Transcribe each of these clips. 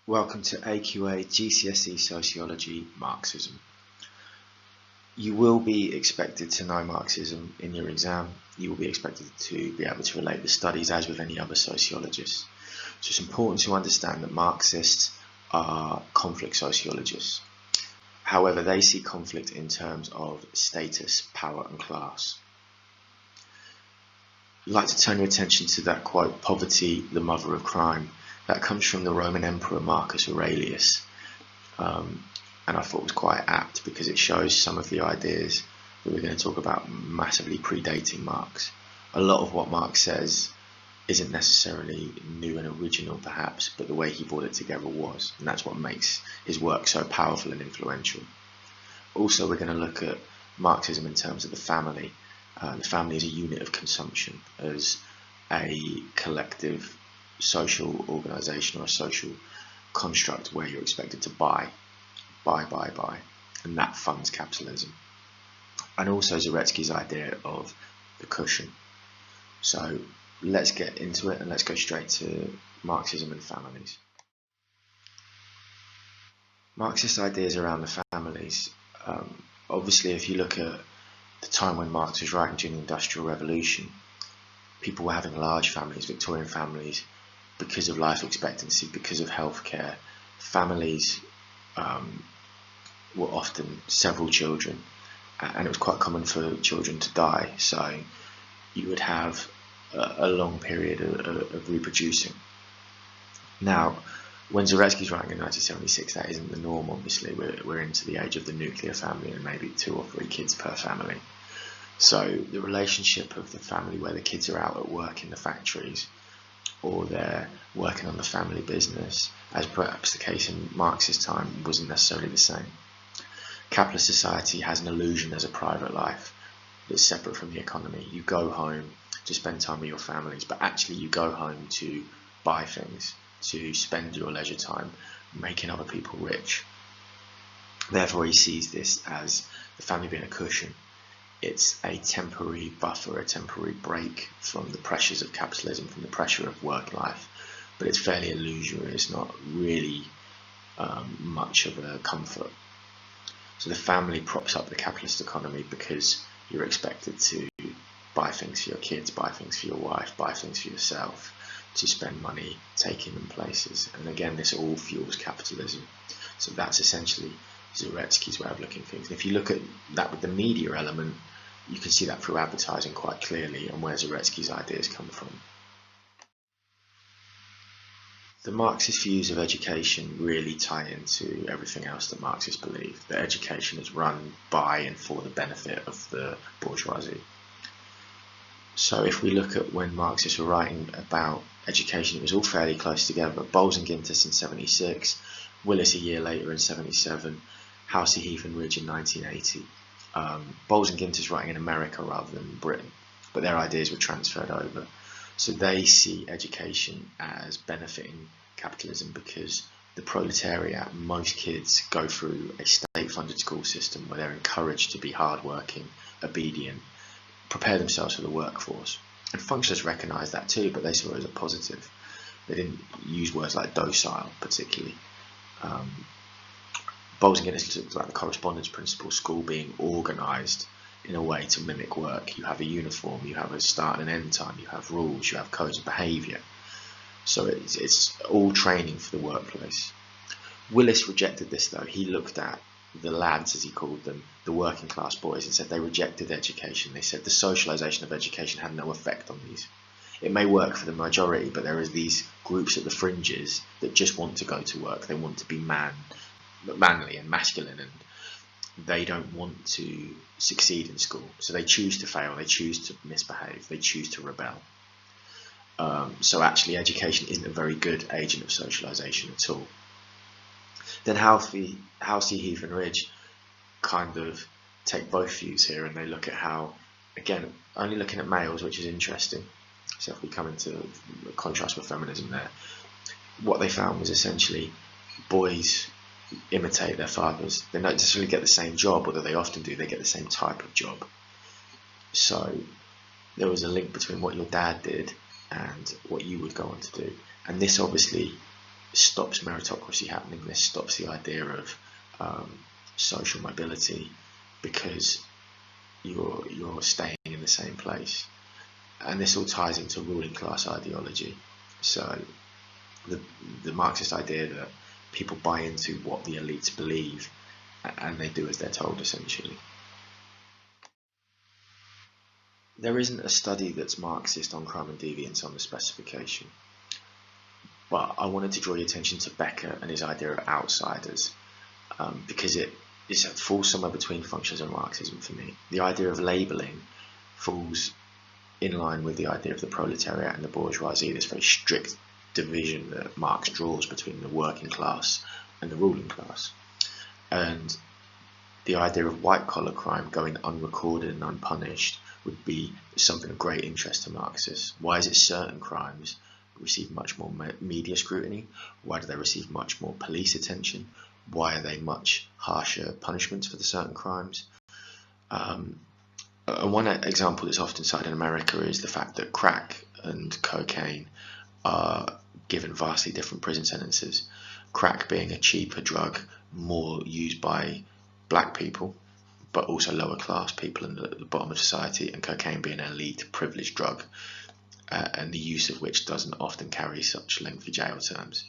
Welcome to AQA GCSE Sociology Marxism. You will be expected to know Marxism in your exam. You will be expected to be able to relate the studies as with any other sociologists. So it's important to understand that Marxists are conflict sociologists. However, they see conflict in terms of status, power and class. I'd like to turn your attention to that quote, "Poverty, the mother of crime." That comes from the Roman Emperor Marcus Aurelius, and I thought it was quite apt because it shows some of the ideas that we're going to talk about massively predating Marx. A lot of what Marx says isn't necessarily new and original perhaps, but the way he brought it together was, and that's what makes his work so powerful and influential. Also, we're going to look at Marxism in terms of the family. The family is a unit of consumption, as a collective social organisation or a social construct where you're expected to buy, and that funds capitalism. And also Zaretsky's idea of the cushion. So let's get into it and let's go straight to Marxism and families. Marxist ideas around the families. Obviously, if you look at the time when Marx was writing during the Industrial Revolution, people were having large families, Victorian families, because of life expectancy, because of healthcare. Families were often several children, and it was quite common for children to die, so you would have a long period of reproducing. Now, when Zaretsky's writing in 1976, that isn't the norm, obviously. We're into the age of the nuclear family and maybe 2 or 3 kids per family. So the relationship of the family where the kids are out at work in the factories or they're working on the family business, as perhaps the case in Marx's time, wasn't necessarily the same. Capitalist society has an illusion as a private life that's separate from the economy. You go home to spend time with your families, but actually you go home to buy things, to spend your leisure time making other people rich. Therefore, he sees this as the family being a cushion. It's a temporary buffer, a temporary break from the pressures of capitalism, from the pressure of work life, but it's fairly illusory. It's not really much of a comfort. So the family props up the capitalist economy because you're expected to buy things for your kids, buy things for your wife, buy things for yourself, to spend money taking them places. And again, this all fuels capitalism. So that's essentially Zaretsky's way of looking at things. And if you look at that with the media element, you can see that through advertising quite clearly and where Zaretsky's ideas come from. The Marxist views of education really tie into everything else that Marxists believe, that education is run by and for the benefit of the bourgeoisie. So if we look at when Marxists were writing about education, it was all fairly close together. But Bowles and Gintis in 76, Willis a year later in 77, Housey, Heath and Ridge in 1980. Bowles and Gintis writing in America rather than Britain, but their ideas were transferred over. So they see education as benefiting capitalism because the proletariat, most kids go through a state-funded school system where they're encouraged to be hardworking, obedient, prepare themselves for the workforce. And functionalists recognised that too, but they saw it as a positive. They didn't use words like docile particularly. Bowles and Gintis looked like the correspondence principle, school being organised in a way to mimic work. You have a uniform, you have a start and an end time, you have rules, you have codes of behaviour. So it's all training for the workplace. Willis rejected this though. He looked at the lads, as he called them, the working class boys, and said they rejected education. They said the socialisation of education had no effect on these. It may work for the majority, but there are these groups at the fringes that just want to go to work. They want to be manly and masculine, and they don't want to succeed in school. So they choose to fail, they choose to misbehave, they choose to rebel. So actually education isn't a very good agent of socialisation at all. Then Housey, Heath and Ridge kind of take both views here, and they look at how, again, only looking at males, which is interesting. So if we come into a contrast with feminism there, what they found was essentially boys imitate their fathers. They don't necessarily get the same job, although they often do. They get the same type of job. So there was a link between what your dad did and what you would go on to do. And this obviously stops meritocracy happening. This stops the idea of social mobility, because you're staying in the same place. And this all ties into ruling class ideology. So the Marxist idea that people buy into what the elites believe, and they do as they're told, essentially. There isn't a study that's Marxist on crime and deviance on the specification, but I wanted to draw your attention to Becker and his idea of outsiders, because it falls somewhere between functionalism and Marxism for me. The idea of labelling falls in line with the idea of the proletariat and the bourgeoisie, this very strict division that Marx draws between the working class and the ruling class. And the idea of white-collar crime going unrecorded and unpunished would be something of great interest to Marxists. Why is it certain crimes receive much more media scrutiny? Why do they receive much more police attention? Why are they much harsher punishments for the certain crimes? One example that's often cited in America is the fact that crack and cocaine are given vastly different prison sentences. Crack being a cheaper drug, more used by black people, but also lower class people in the bottom of society, and cocaine being an elite privileged drug, and the use of which doesn't often carry such lengthy jail terms.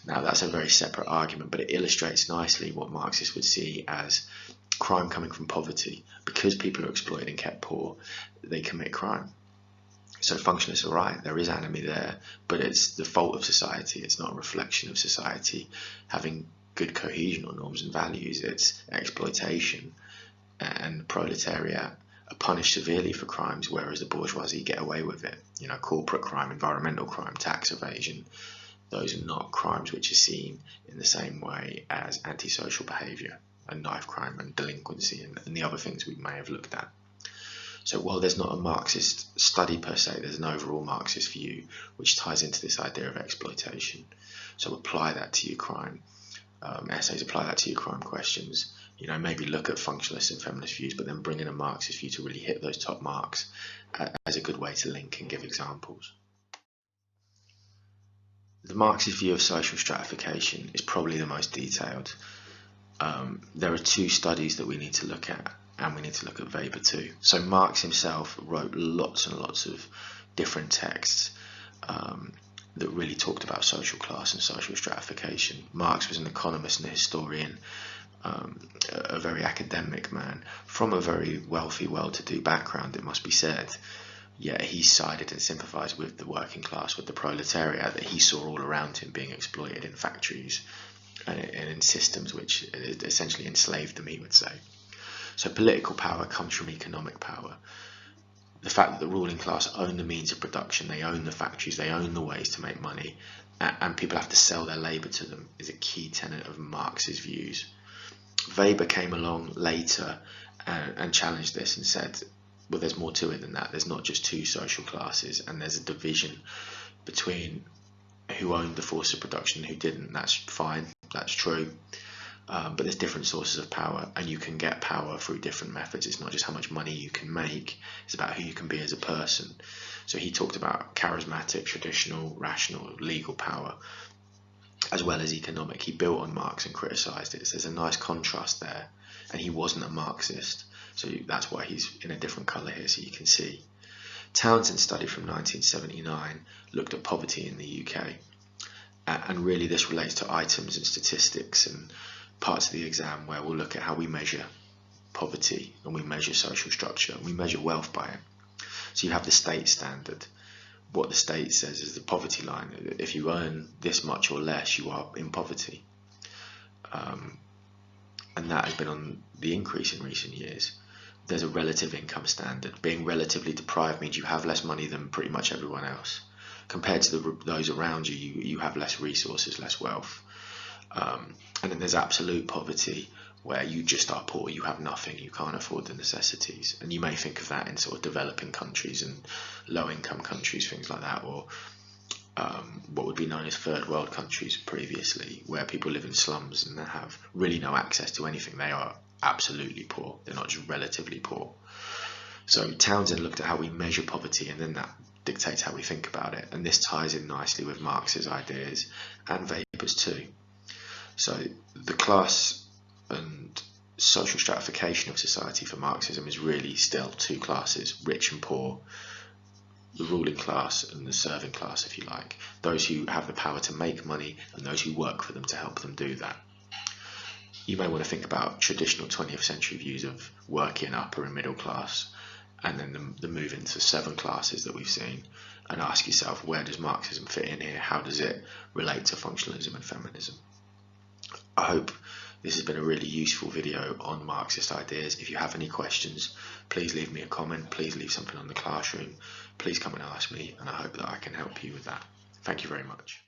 Now, that's a very separate argument, but it illustrates nicely what Marxists would see as crime coming from poverty. Because people are exploited and kept poor, they commit crime. So functionalists are right, there is enemy there, but it's the fault of society. It's not a reflection of society having good cohesion or norms and values. It's exploitation, and the proletariat are punished severely for crimes, whereas the bourgeoisie get away with it. Corporate crime, environmental crime, tax evasion, those are not crimes which are seen in the same way as antisocial behaviour and knife crime and delinquency and the other things we may have looked at. So while there's not a Marxist study per se, there's an overall Marxist view which ties into this idea of exploitation. So apply that to your crime essays, apply that to your crime questions. Maybe look at functionalist and feminist views, but then bring in a Marxist view to really hit those top marks as a good way to link and give examples. The Marxist view of social stratification is probably the most detailed. There are two studies that we need to look at, and we need to look at Weber too. So Marx himself wrote lots and lots of different texts that really talked about social class and social stratification. Marx was an economist and a historian, a very academic man from a very wealthy, well-to-do background, it must be said. Yet he sided and sympathised with the working class, with the proletariat that he saw all around him being exploited in factories and in systems which essentially enslaved them, he would say. So political power comes from economic power. The fact that the ruling class own the means of production, they own the factories, they own the ways to make money, and people have to sell their labour to them, is a key tenet of Marx's views. Weber came along later and challenged this and said, well, there's more to it than that. There's not just two social classes, and there's a division between who owned the force of production and who didn't. That's fine, that's true. But there's different sources of power, and you can get power through different methods. It's not just how much money you can make, it's about who you can be as a person. So he talked about charismatic, traditional, rational, legal power, as well as economic. He built on Marx and criticised it. So there's a nice contrast there, and he wasn't a Marxist. So that's why he's in a different colour here, so you can see. Townsend's study from 1979 looked at poverty in the UK, and really this relates to items and statistics and parts of the exam where we'll look at how we measure poverty and we measure social structure and we measure wealth by it. So you have the state standard. What the state says is the poverty line. If you earn this much or less, you are in poverty. And that has been on the increase in recent years. There's a relative income standard. Being relatively deprived means you have less money than pretty much everyone else. Compared to those around you, you have less resources, less wealth. And then there's absolute poverty, where you just are poor, you have nothing, you can't afford the necessities. And you may think of that in sort of developing countries and low-income countries, things like that, or what would be known as third world countries previously, where people live in slums and they have really no access to anything. They are absolutely poor, they're not just relatively poor. So Townsend looked at how we measure poverty, and then that dictates how we think about it, and this ties in nicely with Marx's ideas and Weber's too. So the class and social stratification of society for Marxism is really still two classes, rich and poor, the ruling class and the serving class, if you like, those who have the power to make money and those who work for them to help them do that. You may want to think about traditional 20th century views of working, upper and middle class, and then the move into 7 classes that we've seen, and ask yourself, where does Marxism fit in here? How does it relate to functionalism and feminism? I hope this has been a really useful video on Marxist ideas. If you have any questions, please leave me a comment, please leave something on the classroom, please come and ask me, and I hope that I can help you with that. Thank you very much.